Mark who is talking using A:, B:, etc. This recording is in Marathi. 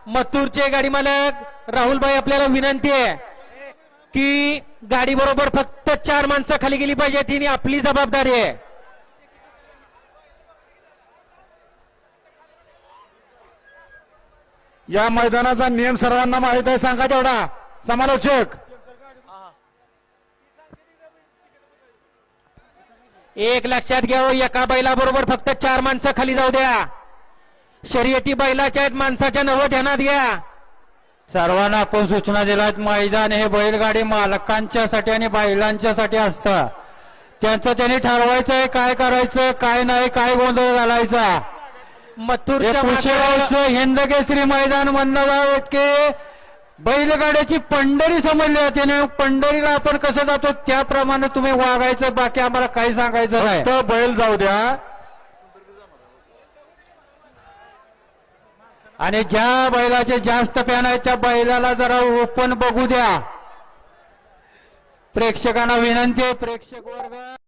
A: मथुरचे गाडी मालक राहुलभाई आपल्याला विनंती आहे की गाडी बरोबर फक्त 4 माणसं खाली गेली पाहिजे, ही आपली जबाबदारी आहे.
B: या मैदानाचा नियम सर्वांना माहित आहे, सांगा तेवढा समालोचक.
A: एक लक्षात घ्या, एका बैला बरोबर फक्त 4 माणसं खाली जाऊ द्या. शर्यती बैलाच्या आहेत, माणसाच्या नव ध्यानात घ्या.
C: सर्वांना आपण सूचना दिल्यात, मैदान हे बैलगाडी मालकांच्यासाठी आणि बैलांच्यासाठी असतं. त्यांचं त्यांनी ठरवायचं आहे काय करायचं काय नाही, काय गोंधळ घालायचा.
A: मथुरच्या
C: पुशेगावचं हिंद केसरी मैदान म्हणणं की बैलगाड्याची पंढरी समजली जाते आणि पंढरीला आपण कसं जातो त्याप्रमाणे तुम्ही वागायचं, बाकी आम्हाला काही सांगायचं नाही.
B: फक्त बैल जाऊ द्या.
C: आणि ज्या बैलाचे जास्त फॅन आहेत त्या बैलाला जरा ओपन बघू द्या. प्रेक्षकांना विनंती आहे, प्रेक्षक वर्ग